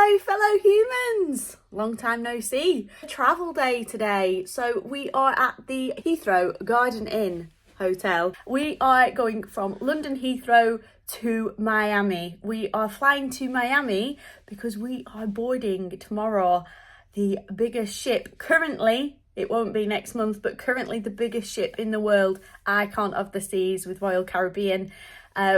Hello fellow humans, long time no see. Travel day today, so we are at the Heathrow Garden Inn Hotel. We are going from London Heathrow to Miami. We are flying to Miami because we are boarding tomorrow the biggest ship currently. It won't be next month, but currently the biggest ship in the world, Icon of the Seas with Royal Caribbean.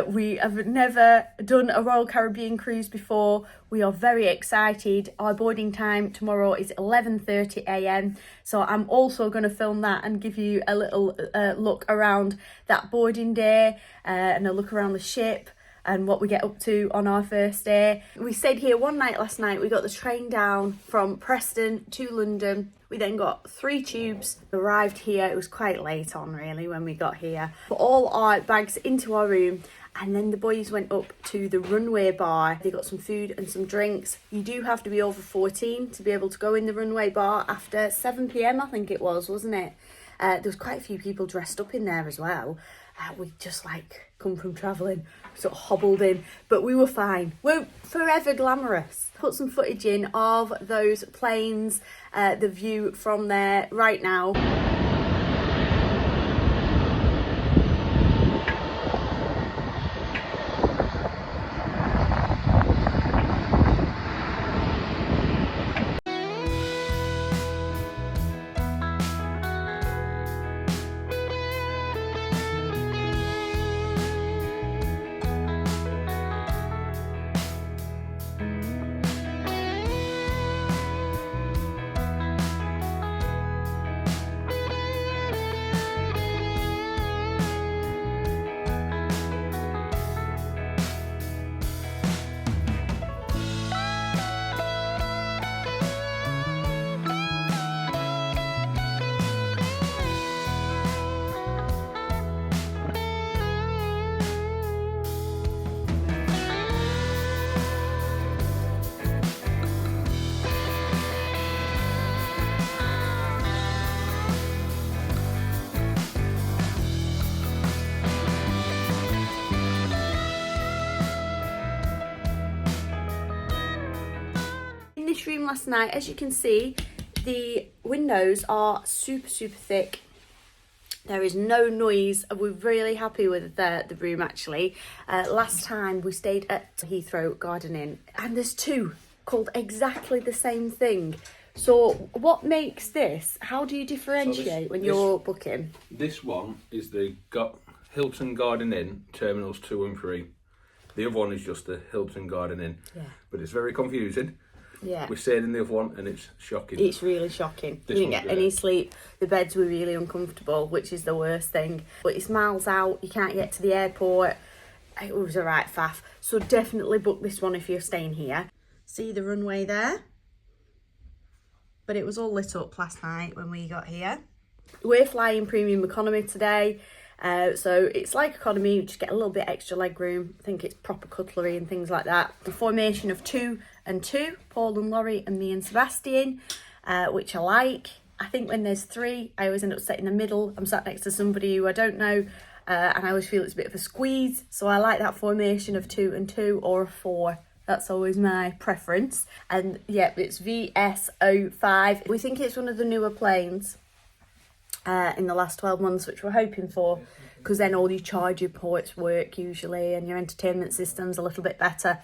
We have never done a Royal Caribbean cruise before. We are very excited. Our boarding time tomorrow is 11:30 a.m. So I'm also going to film that and give you a little look around that boarding day and a look around the ship and what we get up to on our first day. We stayed here one night last night. We got the train down from Preston to London. We then got 3 tubes, arrived here. It was quite late on really when we got here. Put all our bags into our room and then the boys went up to the runway bar. They got some food and some drinks. You do have to be over 14 to be able to go in the runway bar after 7 p.m. I think it was, wasn't it? There was quite a few people dressed up in there as well. We just like come from travelling, sort of hobbled in, but we were fine. We're forever glamorous. Put some footage in of those planes, the view from there right now. This room last night, as you can see, the windows are super thick. There is no noise. We're really happy with the room actually. Last time we stayed at Heathrow Garden Inn and there's 2 called exactly the same thing. So what makes this? How do you differentiate when you're booking? This one is the Hilton Garden Inn Terminals 2 and 3. The other one is just the Hilton Garden Inn. Yeah. But it's very confusing. Yeah. We stayed in the other one and it's shocking. It's really shocking. We didn't get any sleep. The beds were really uncomfortable, which is the worst thing. But it's miles out. You can't get to the airport. It was a right faff. So definitely book this one if you're staying here. See the runway there? But it was all lit up last night when we got here. We're flying premium economy today. So it's like economy, you just get a little bit extra leg room. I think it's proper cutlery and things like that. The formation of 2 and 2, Paul and Laurie and me and Sebastian, which I like. I think when there's 3, I always end up sitting in the middle. I'm sat next to somebody who I don't know, and I always feel it's a bit of a squeeze. So I like that formation of 2 and 2 or a 4. That's always my preference. And yeah, it's VS05. We think it's one of the newer planes in the last 12 months, which we're hoping for, because then all your charger ports work usually and your entertainment system's a little bit better.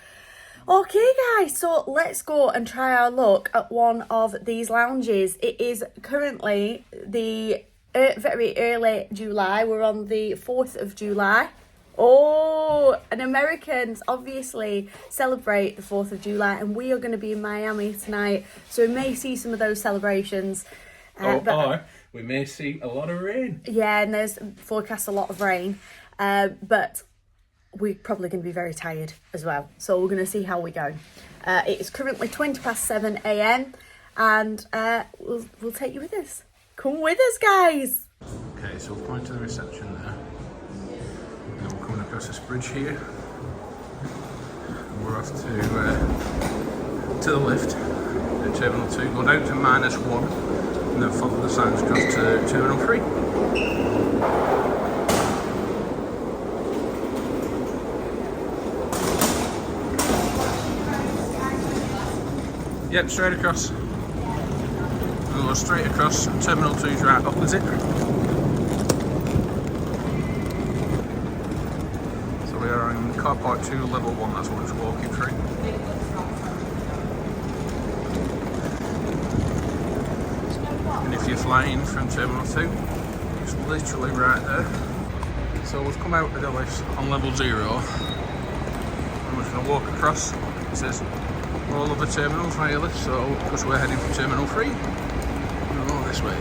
Okay guys, so let's go and try our luck at one of these lounges. It is currently the very early July. We're on the 4th of July. Oh, and Americans obviously celebrate the 4th of July, and we are going to be in Miami tonight, so we may see some of those celebrations. We may see a lot of rain. Yeah, and there's forecast a lot of rain, but we're probably going to be very tired as well. So we're going to see how we go. It is currently 7:20 a.m. and we'll take you with us. Come with us, guys. Okay, so we're going to the reception there. And then we're coming across this bridge here. And we're off to the lift at Terminal 2. Go down to -1. And then follow the signs across to Terminal 3. Yep, straight across. We'll go straight across. Terminal 2's right opposite. So we are in car park 2, level 1. That's what we're just walking through. And if you're flying from Terminal 2, it's literally right there. So we've come out of the lift on level 0. And we're just going to walk across. It says all other terminals via lift, so because we're heading for Terminal 3, we'll go this way.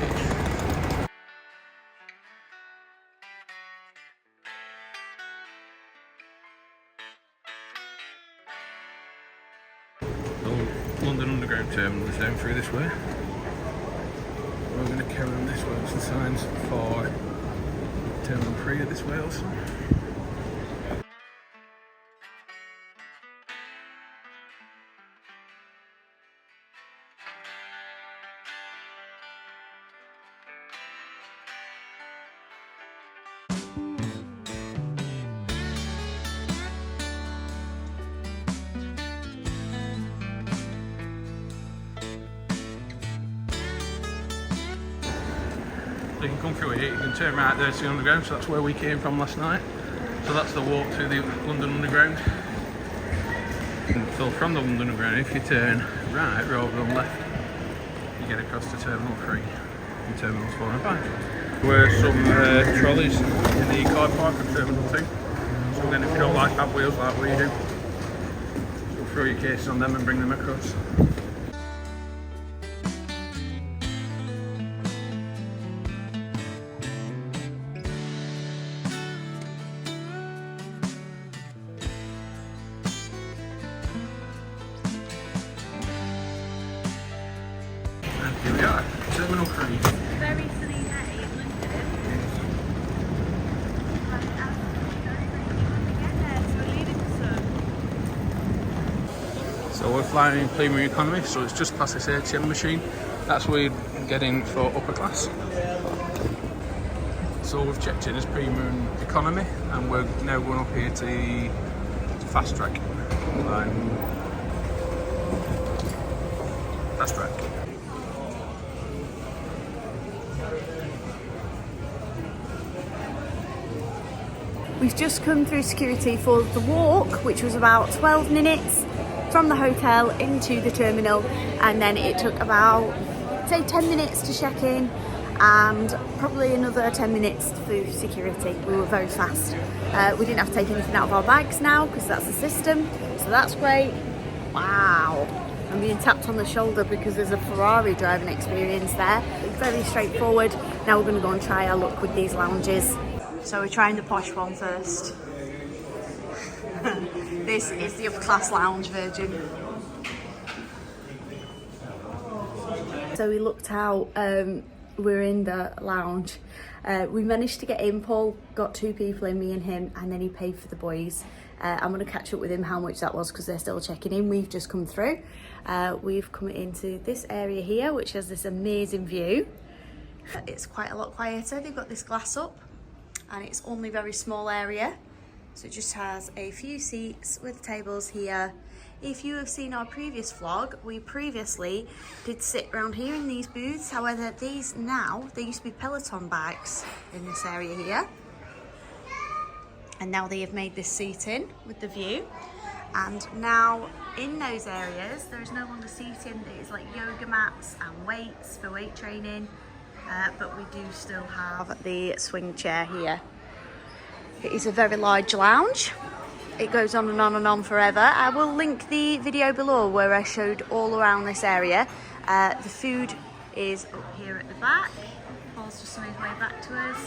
The London Underground terminal is down through this way. We're going to carry on this way. There's the signs for Terminal 3 are this way also. So you can come through here, you can turn right there to the Underground, so that's where we came from last night. So that's the walk to the London Underground. So from the London Underground, if you turn right rather than left, you get across to Terminal 3 and Terminals 4 and 5. There were some trolleys in the car park of Terminal 2. So then if you don't like have wheels like we do, you'll throw your cases on them and bring them across. Here we are, Terminal 3. Very sunny day in London. So we're leaving the sun. So we're flying in premium economy, so it's just past this ATM machine. That's where we're getting for upper class. So we've checked in as premium economy, and we're now going up here to the fast track. Fast track. We've just come through security for the walk, which was about 12 minutes from the hotel into the terminal, and then it took about, say, 10 minutes to check in and probably another 10 minutes through security. We were very fast. We didn't have to take anything out of our bags now because that's the system, so that's great. Wow. I'm being tapped on the shoulder because there's a Ferrari driving experience there. It's very straightforward. Now we're going to go and try our luck with these lounges. So we're trying the posh one first. This is the upper class lounge version. So we looked out, we're in the lounge. We managed to get in, Paul got 2 people in, me and him, and then he paid for the boys. I'm going to catch up with him how much that was because they're still checking in. We've just come through. We've come into this area here, which has this amazing view. It's quite a lot quieter. They've got this glass up, and it's only a very small area, so it just has a few seats with tables here. If you have seen our previous vlog, we previously did sit around here in these booths. However, these now, there used to be Peloton bikes in this area here, and now they have made this seating with the view. And now in those areas there is no longer seating, it's like yoga mats and weights for weight training. But we do still have the swing chair here. It is a very large lounge. It goes on and on and on forever. I will link the video below where I showed all around this area. The food is up here at the back. Paul's just on his way back to us.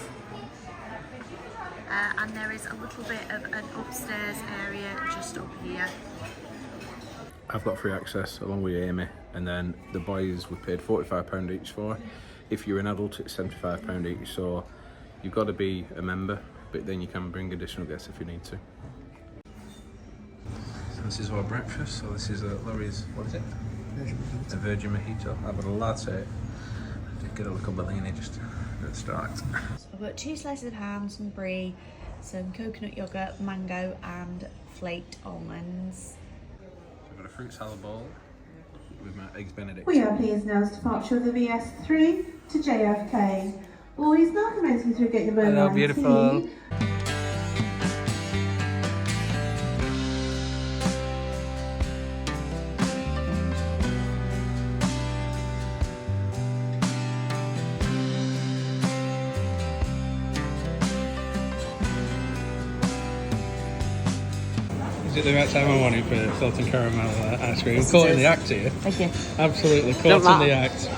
And there is a little bit of an upstairs area just up here. I've got free access along with Amy, and then the boys we paid £45 each for. If you're an adult, it's £75 each, so you've got to be a member, but then you can bring additional guests if you need to. So this is our breakfast. So this is Laurie's, what is it? A Virgin Mojito. I've got a latte. Get a little Bellini just at the start. So I've got 2 slices of ham, some brie, some coconut yogurt, mango and flaked almonds. We've got a fruit salad bowl, with my eggs Benedict. We are pleased now to departure of the VS3 to JFK. Boys, now commencing through gate number 19. Hello, beautiful. Is it the right time I wanted for salted caramel ice cream? Yes, Caught it in the is. act here. Thank you. Absolutely caught Don't in matter. the act.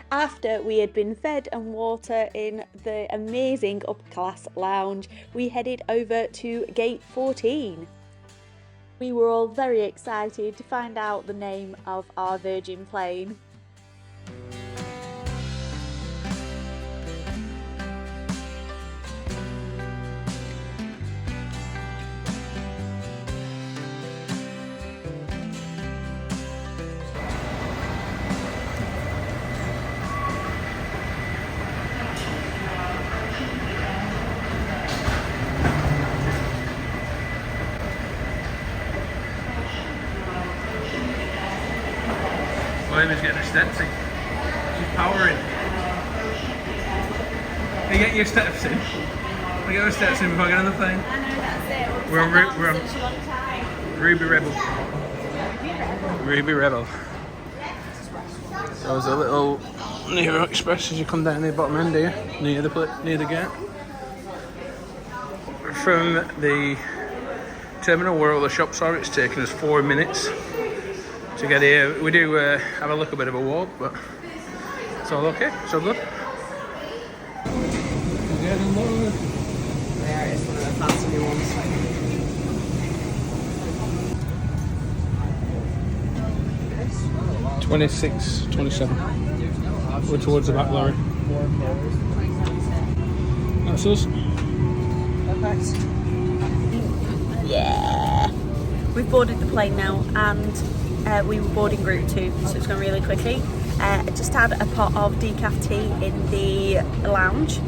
After we had been fed and water in the amazing upper class lounge, we headed over to gate 14. We were all very excited to find out the name of our Virgin plane. Labour's getting her steps in. She's powering. Are you getting your steps in? We get our steps in before I get on the plane. I know, that's it. We're on Ruby Rebel. Ruby Rebel. So there's a little Nero Express as you come down the bottom end here, near the gate. From the terminal where all the shops are, it's taken us 4 minutes to get here. We do have a little bit of a walk, but it's all okay, it's all good. There, it's one of the fancy new ones. 26, 27. We're towards the back, Laurie. That's us. Perfect. Yeah! We've boarded the plane now, and we were boarding group 2, so it's going really quickly. I just had a pot of decaf tea in the lounge,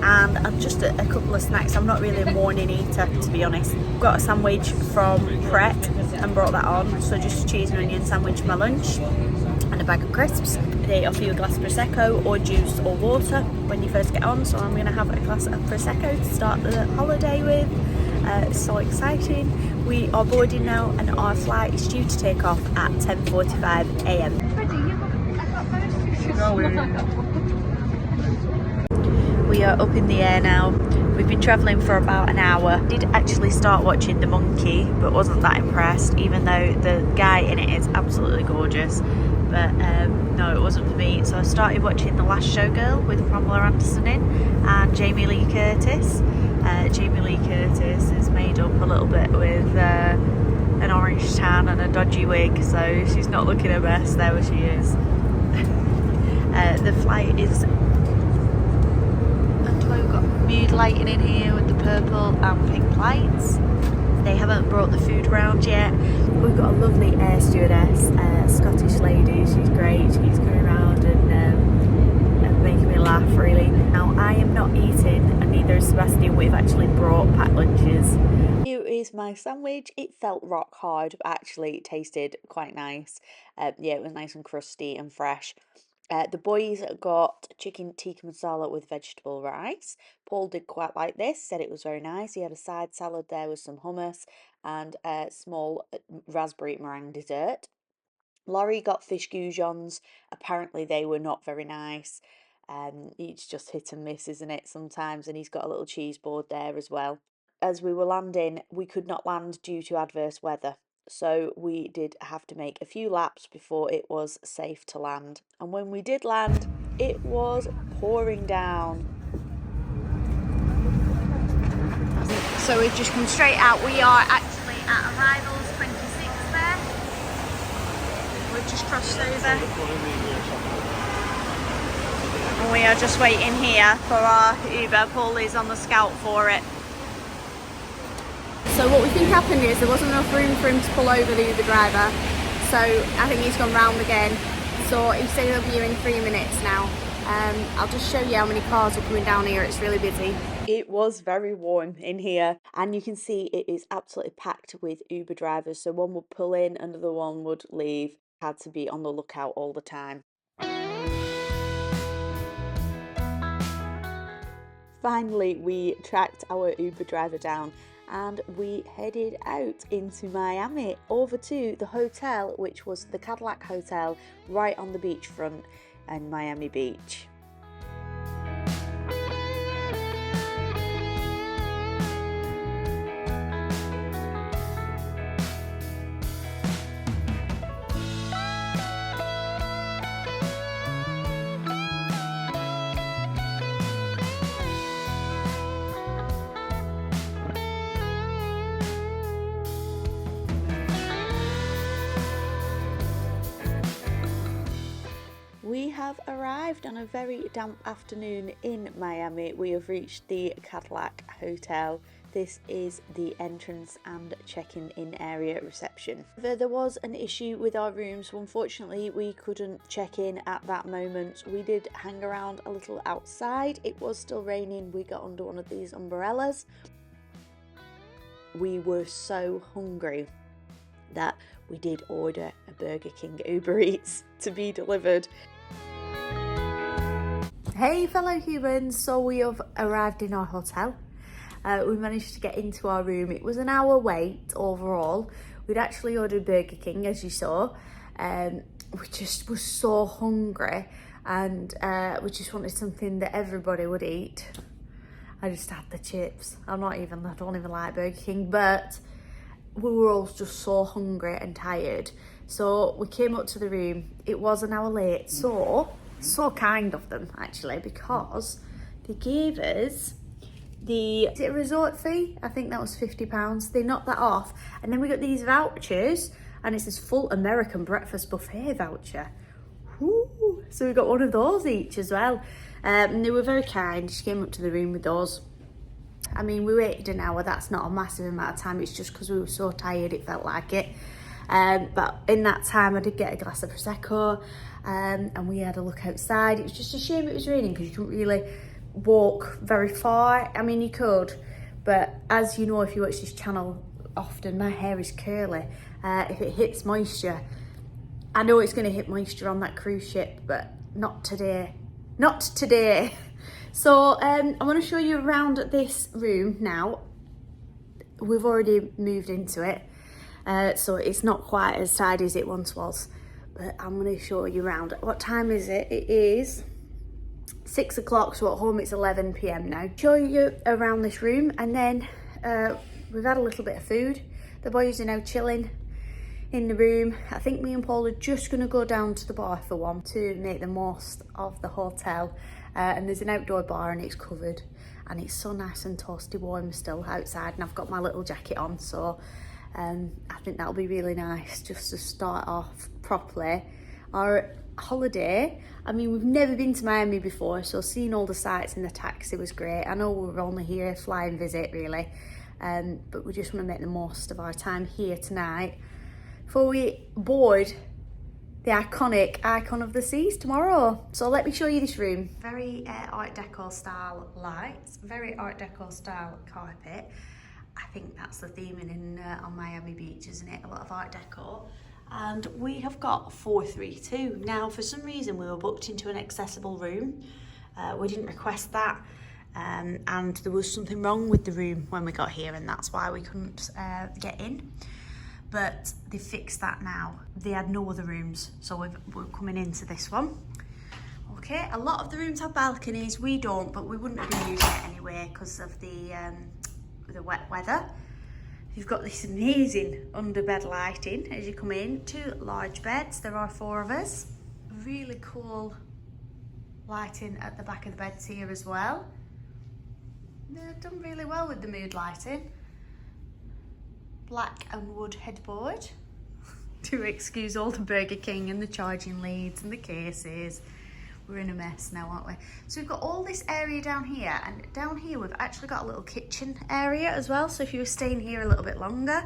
and just a couple of snacks. I'm not really a morning eater, to be honest. Got a sandwich from Pret and brought that on, so just a cheese and onion sandwich for my lunch and a bag of crisps. They offer you a glass of Prosecco or juice or water when you first get on, so I'm going to have a glass of Prosecco to start the holiday with. So exciting. We are boarding now, and our flight is due to take off at 10:45 a.m. We are up in the air now. We've been travelling for about an hour. Did actually start watching The Monkey, but wasn't that impressed, even though the guy in it is absolutely gorgeous. But no, it wasn't for me. So I started watching The Last Showgirl with Pamela Anderson in and Jamie Lee Curtis. Jamie Lee Curtis is made up a little bit with an orange tan and a dodgy wig, so she's not looking her best. There she is. The flight is... We've got mood lighting in here with the purple and pink lights. They haven't brought the food around yet. We've got a lovely air stewardess, Scottish lady. She's great. She's coming around and making me laugh, really. Now, I am not eating, and neither is Sebastian. We've actually brought packed lunches. Here is my sandwich. It felt rock hard, but actually it tasted quite nice. Yeah, it was nice and crusty and fresh. The boys got chicken tikka masala with vegetable rice. Paul did quite like this, said it was very nice. He had a side salad there with some hummus and a small raspberry meringue dessert. Laurie got fish goujons. Apparently they were not very nice. It's just hit and miss, isn't it, sometimes? And he's got a little cheese board there as well. As we were landing, we could not land due to adverse weather. So we did have to make a few laps before it was safe to land. And when we did land, it was pouring down. So we've just come straight out. We are actually at arrivals 26 there. We're just crossed over. And we are just waiting here for our Uber. Paul is on the scout for it. So what we think happened is there wasn't enough room for him to pull over, the Uber driver. So I think he's gone round again. So he said he'll be here in 3 minutes now. I'll just show you how many cars are coming down here. It's really busy. It was very warm in here, and you can see it is absolutely packed with Uber drivers. So one would pull in, another one would leave. Had to be on the lookout all the time. Finally, we tracked our Uber driver down and we headed out into Miami, over to the hotel, which was the Cadillac Hotel, right on the beachfront in Miami Beach. We have arrived on a very damp afternoon in Miami. We have reached the Cadillac Hotel. This is the entrance and check-in area reception. There was an issue with our rooms, so unfortunately we couldn't check in at that moment. We did hang around a little outside. It was still raining. We got under one of these umbrellas. We were so hungry that we did order a Burger King Uber Eats to be delivered. Hey fellow humans, so we have arrived in our hotel. We managed to get into our room. It was an hour wait overall. We'd actually ordered Burger King, as you saw. We just were so hungry, and we just wanted something that everybody would eat. I just had the chips. I don't even like Burger King, but we were all just so hungry and tired. So we came up to the room. It was an hour late, so kind of them actually, because they gave us is it a resort fee? I think that was £50. They knocked that off, and then we got these vouchers, and it's this full American breakfast buffet voucher. Woo. So we got one of those each as well. And they were very kind. She came up to the room with those. I mean, we waited an hour. That's not a massive amount of time. It's just because we were so tired, it felt like it. But in that time, I did get a glass of Prosecco, and we had a look outside. It was just a shame it was raining, because you couldn't really walk very far. I mean, you could, but as you know, if you watch this channel often, my hair is curly. If it hits moisture, I know it's going to hit moisture on that cruise ship, but not today. Not today. So I want to show you around this room now. We've already moved into it, so it's not quite as tidy as it once was, but I'm going to show you around. What time is it? It is 6 o'clock, so at home it's 11 p.m. now. Show you around this room, and then we've had a little bit of food. The boys are now chilling in the room. I think me and Paul are just going to go down to the bar for one to make the most of the hotel. And there's an outdoor bar, and it's covered, and it's so nice and toasty warm still outside, and I've got my little jacket on, so I think that'll be really nice just to start off properly our holiday. I mean, we've never been to Miami before, so seeing all the sights in the taxi was great. I know we're only here flying visit really, but we just want to make the most of our time here tonight before we board the iconic icon of the seas tomorrow. So let me show you this room. Very Art Deco style lights, very Art Deco style carpet. I think that's the theme on Miami Beach, isn't it? A lot of Art Deco. And we have got 432. Now, for some reason, we were booked into an accessible room. We didn't request that. And there was something wrong with the room when we got here, and that's why we couldn't get in. But they fixed that now. They had no other rooms, so we're coming into this one. Okay, a lot of the rooms have balconies. We don't, but we wouldn't have been using it anyway because of the wet weather. You've got this amazing underbed lighting as you come in. 2 large beds. There are 4 of us. Really cool lighting at the back of the beds here as well. They've done really well with the mood lighting. Black and wood headboard. Do excuse all the Burger King and the charging leads and the cases. We're in a mess now, aren't we? So we've got all this area down here, and down here we've actually got a little kitchen area as well. So if you were staying here a little bit longer,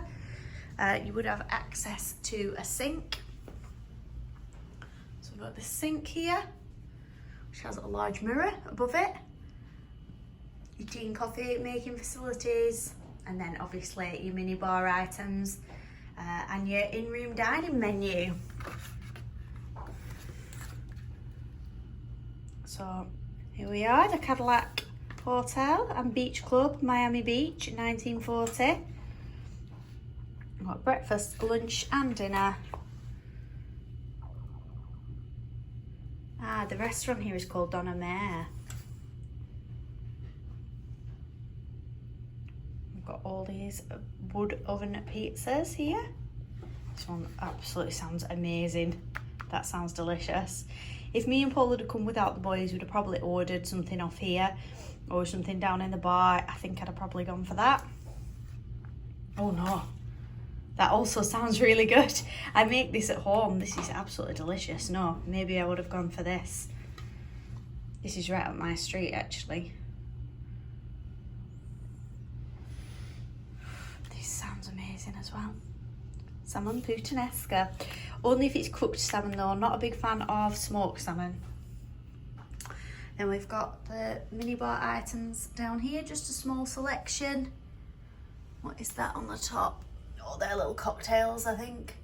you would have access to a sink. So we've got the sink here, which has a large mirror above it. Your tea and coffee making facilities, and then obviously your mini bar items and your in-room dining menu. So here we are, the Cadillac Hotel and Beach Club, Miami Beach, 1940. We've got breakfast, lunch and dinner. The restaurant here is called Donna Mare. We've got all these wood oven pizzas here. This one absolutely sounds amazing. That sounds delicious. If me and Paul had come without the boys, we'd have probably ordered something off here or something down in the bar. I think I'd have probably gone for that. Oh no, that also sounds really good. I make this at home. This is absolutely delicious. No, maybe I would have gone for this. This is right up my street, actually. This sounds amazing as well. Salmon puttanesca. Only if it's cooked salmon though, not a big fan of smoked salmon. Then we've got the minibar items down here, just a small selection. What is that on the top? Oh, they're little cocktails, I think.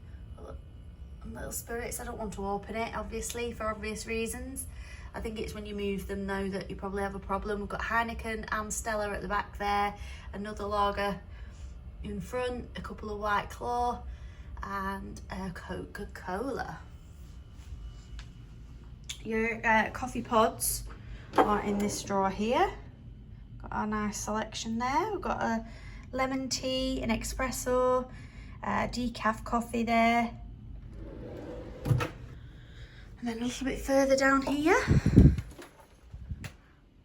Little spirits. I don't want to open it, obviously, for obvious reasons. I think it's when you move them though that you probably have a problem. We've got Heineken and Stella at the back there, another lager in front, a couple of White Claw, and a Coca-Cola. Your coffee pods are in this drawer here. Got our nice selection there. We've got a lemon tea, an espresso, decaf coffee there. And then a little bit further down here,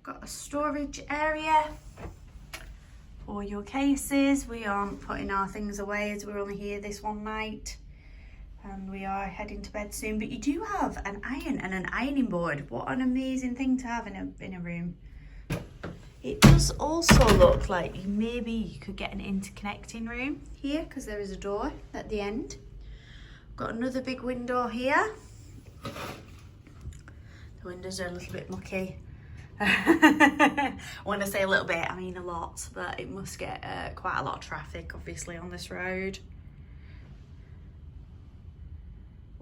got a storage area for your cases. We aren't putting our things away as we're only here this one night, and we are heading to bed soon. But you do have an iron and an ironing board. What an amazing thing to have in a room. It does also look like maybe you could get an interconnecting room here, because there is a door at the end. Got another big window here. The windows are a little bit mucky. When I say a little bit, I mean a lot, but it must get quite a lot of traffic, obviously, on this road.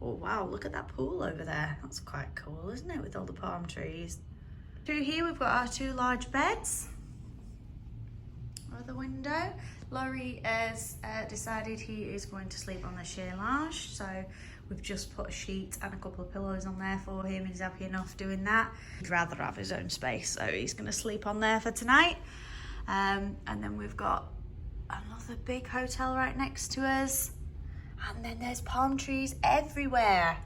Oh wow, look at that pool over there. That's quite cool, isn't it, with all the palm trees? Through here we've got our two large beds over the window. Laurie has decided he is going to sleep on the chaise lounge, so we've just put a sheet and a couple of pillows on there for him. He's happy enough doing that. He'd rather have his own space, so he's going to sleep on there for tonight. And then we've got another big hotel right next to us, and then there's palm trees everywhere.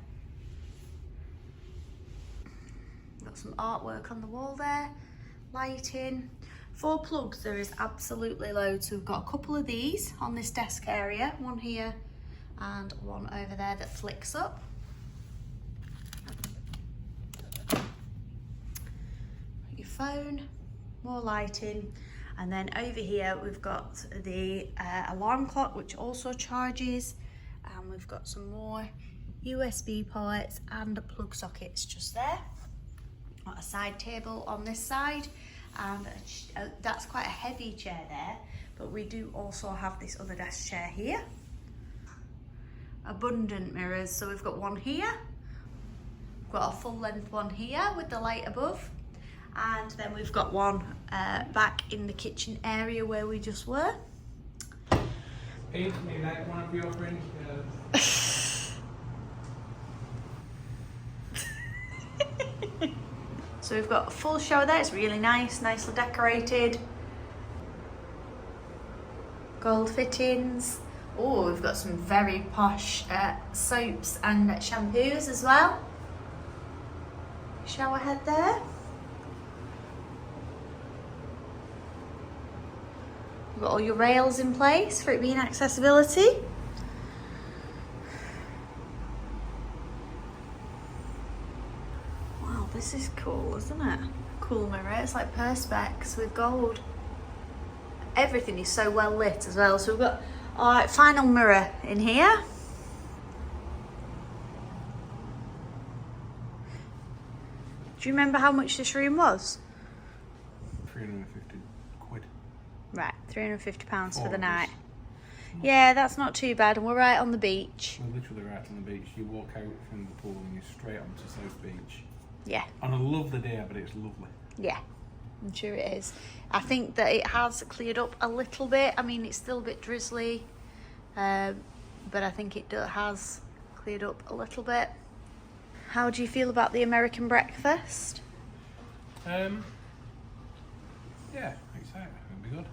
Got some artwork on the wall there, lighting. For plugs, there is absolutely loads. So we've got a couple of these on this desk area, one here and one over there that flicks up. Your phone, more lighting, and then over here we've got the alarm clock, which also charges, and we've got some more USB ports and plug sockets just there. Got a side table on this side, and that's quite a heavy chair there, but we do also have this other desk chair here. Abundant mirrors, so we've got one here, we've got a full length one here with the light above, and then we've got one back in the kitchen area where we just were. Paint me like one of your friends. So we've got a full shower there. It's really nice, nicely decorated. Gold fittings. Oh, we've got some very posh soaps and shampoos as well. Shower head there. You've got all your rails in place for it being accessibility. This is cool, isn't it? Cool mirror. It's like perspex with gold. Everything is so well lit as well. So we've got our final mirror in here. Do you remember how much this room was? 350 quid. Right, £350 for the night. Yeah, that's not too bad, and we're right on the beach. We're literally right on the beach. You walk out from the pool and you're straight onto South Beach. Yeah. On a lovely day, but it's lovely. Yeah, I'm sure it is. I think that it has cleared up a little bit. I mean, it's still a bit drizzly, but I think it has cleared up a little bit. How do you feel about the American breakfast? Yeah, excited. It'll be good.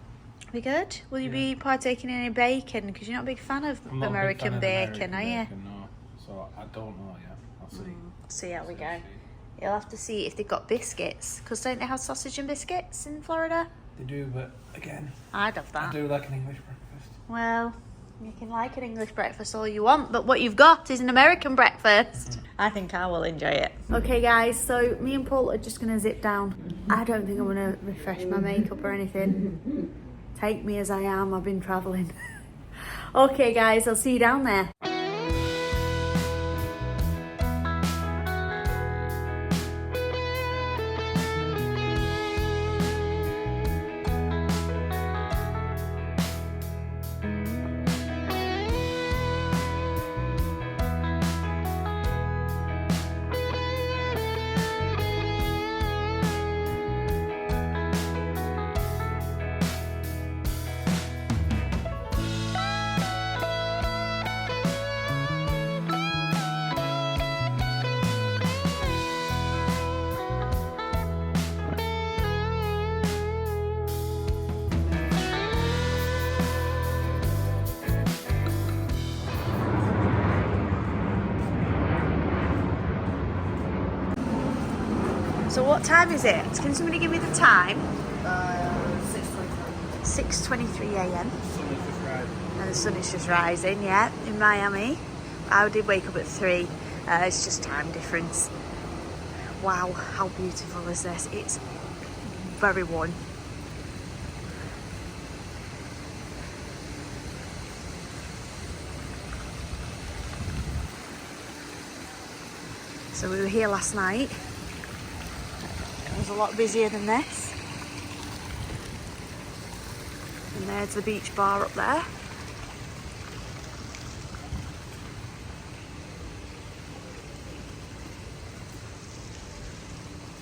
Be good? Will you be partaking in any bacon? Because you're not a big fan of I'm not a big American fan of bacon, American are you? bacon, no. So I don't know yet. I'll see. See how we go. You'll have to see if they've got biscuits. Because don't they have sausage and biscuits in Florida? They do, but again, I'd have I that. do like an English breakfast. Well, you can like an English breakfast all you want, but what you've got is an American breakfast. I think I will enjoy it. Okay guys, so me and Paul are just going to zip down. I don't think I'm going to refresh my makeup or anything. Take me as I am, I've been travelling. Okay guys, I'll see you down there. So what time is it? Can somebody give me the time? 6:23 a.m. And the sun is just rising, yeah, in Miami. I did wake up at 3. It's just time difference. Wow, how beautiful is this? It's very warm. So we were here last night. It was a lot busier than this. And there's the beach bar up there.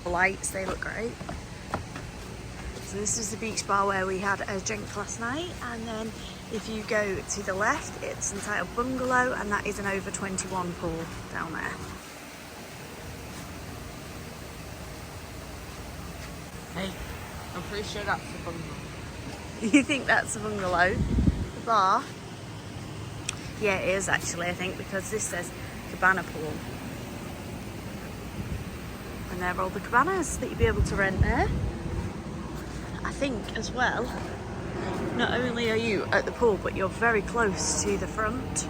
The lights, they look great. So this is the beach bar where we had a drink last night, and then if you go to the left, it's entitled Bungalow, and that is an over 21 pool down there. Hey, I'm pretty sure that's the bungalow. You think that's a bungalow? The bar? Yeah, it is actually, I think, because this says cabana pool. And there are all the cabanas that you'd be able to rent there. I think as well, not only are you at the pool, but you're very close to the front.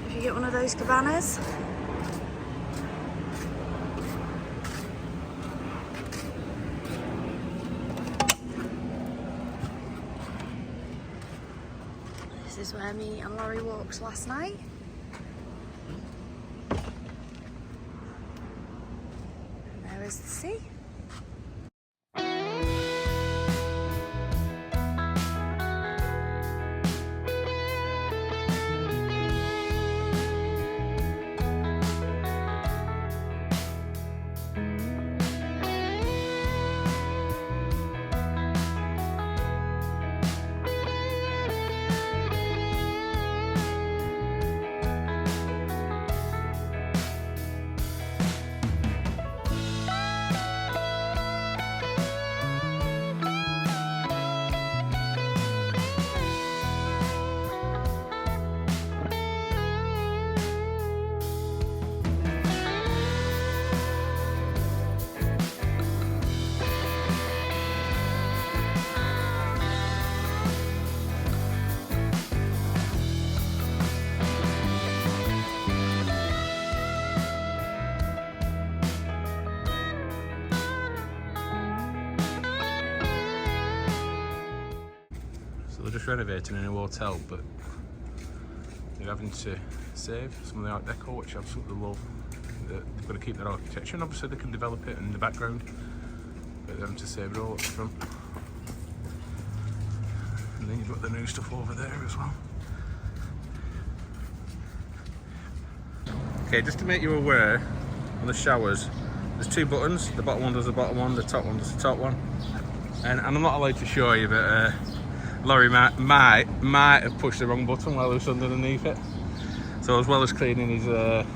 If you get one of those cabanas. This is where me and Laurie walked last night. And there is the sea. just renovating a new hotel, but they're having to save some of the art deco, which I absolutely love. They've got to keep their architecture, and obviously they can develop it in the background, but they're having to save it all up front. And then you've got the new stuff over there as well. Okay, just to make you aware, on the showers, there's 2 buttons. The bottom one does the bottom one, the top one does the top one. And I'm not allowed to show you, but Laurie might have pushed the wrong button while he was underneath it. So as well as cleaning his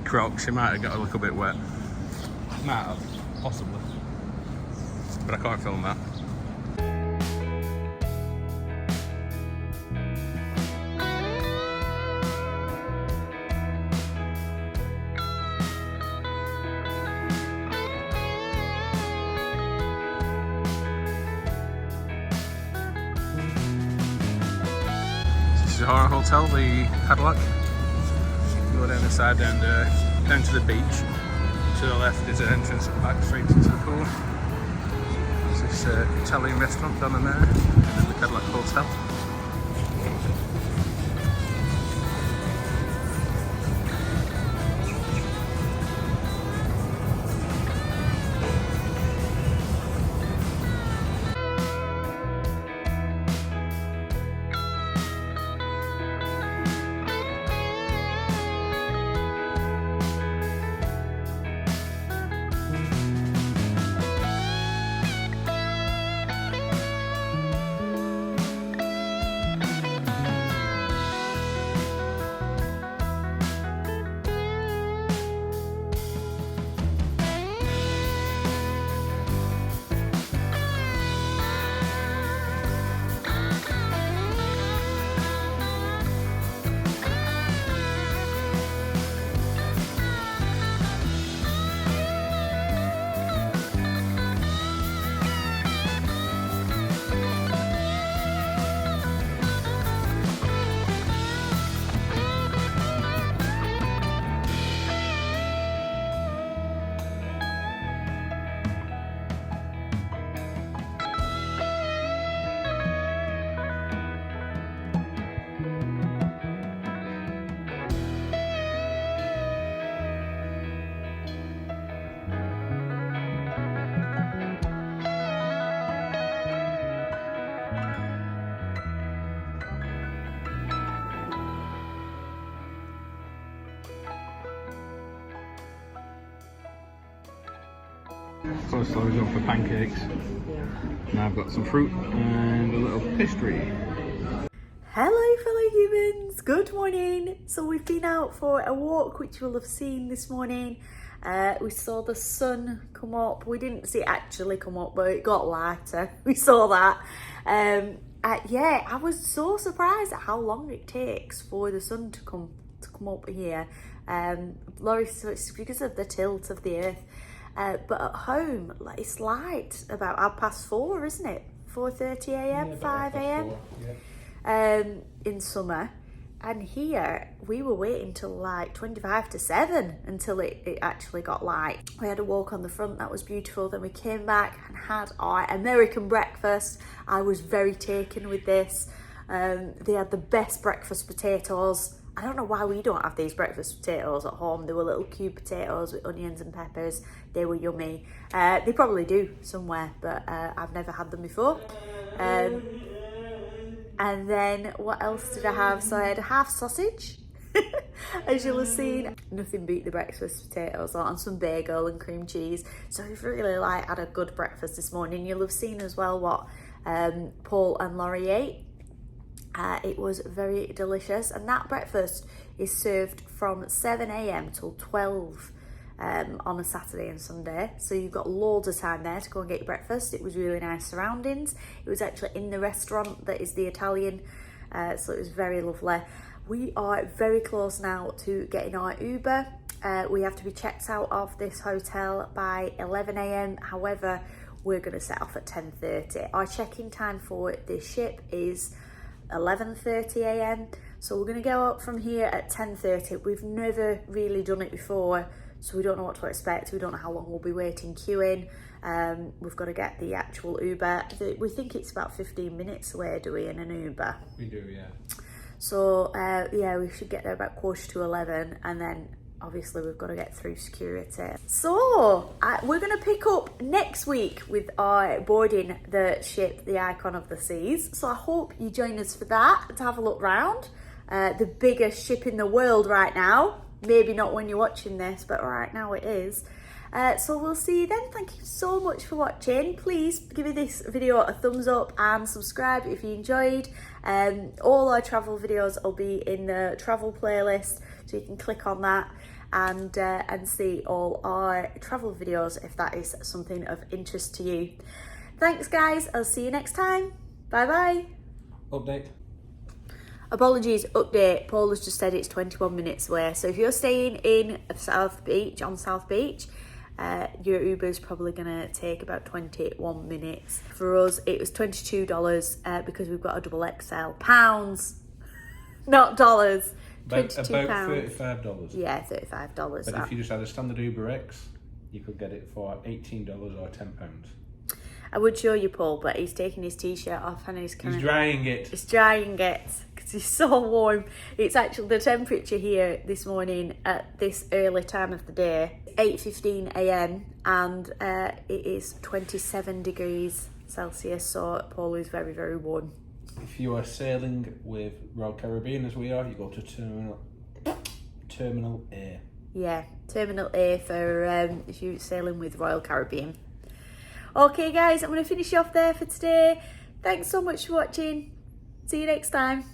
Crocs, he might have got a little bit wet. Might have, possibly. But I can't film that. This is our hotel, the Cadillac. Go down the side, down to the beach. To the left is an entrance at the back, straight into the pool. There's this Italian restaurant down in there, and then the Cadillac Hotel. First Laurie's going for pancakes. Now I've got some fruit and a little pastry. Hello fellow humans, good morning. So we've been out for a walk, which you'll have seen this morning. We saw the sun come up. We didn't see it actually come up, but it got lighter. We saw that. Yeah, I was so surprised at how long it takes for the sun to come up here. Laurie, so it's because of the tilt of the earth. But at home, it's light about 4:30, isn't it? 4:30 a.m, 5 a.m. In summer. And here, we were waiting till like 25 to 7 until it actually got light. We had a walk on the front, that was beautiful. Then we came back and had our American breakfast. I was very taken with this. They had the best breakfast potatoes. I don't know why we don't have these breakfast potatoes at home. They were little cube potatoes with onions and peppers. They were yummy. They probably do somewhere, but I've never had them before. And then what else did I have? So I had a half sausage, as you'll have seen. Nothing beat the breakfast potatoes, and some bagel and cream cheese. So we've really had a good breakfast this morning. You'll have seen as well what Paul and Laurie ate. It was very delicious, and that breakfast is served from 7 a.m. till 12 on a Saturday and Sunday, so you've got loads of time there to go and get your breakfast. It was really nice surroundings. It was actually in the restaurant that is the Italian, so it was very lovely. We are very close now to getting our Uber. We have to be checked out of this hotel by 11 a.m. However, we're going to set off at 10:30. Our check-in time for this ship is 11:30 a.m. so we're going to go up from here at 10:30. We've never really done it before, so we don't know what to expect. We don't know how long we'll be waiting queuing. We've got to get the actual Uber. We think it's about 15 minutes away, do we, in an Uber? We do, yeah. So yeah, we should get there about 11:15, and then obviously we've got to get through security. So we're going to pick up next week with our boarding the ship, the Icon of the Seas. So I hope you join us for that, to have a look round. The biggest ship in the world right now. Maybe not when you're watching this, but right now it is. So we'll see you then. Thank you so much for watching. Please give this video a thumbs up and subscribe if you enjoyed. All our travel videos will be in the travel playlist, so you can click on that and see all our travel videos if that is something of interest to you. Thanks guys, I'll see you next time. Bye bye. Update. Apologies, update. Paul has just said it's 21 minutes away. So if you're staying in South Beach, your Uber's probably gonna take about 21 minutes. For us, it was $22 because we've got a double XL. Pounds, not dollars. About £22. $35. Yeah, $35. But if you just had a standard Uber X, you could get it for $18 or £10. I would show you Paul, but he's taking his t-shirt off and he's drying it. He's drying it because it's so warm. It's actually the temperature here this morning at this early time of the day, 8:15 a.m, and it is 27 degrees Celsius. So Paul is very, very warm. If you are sailing with Royal Caribbean as we are, you go to Terminal A. Yeah, Terminal A for if you're sailing with Royal Caribbean. Okay guys, I'm going to finish off there for today. Thanks so much for watching. See you next time.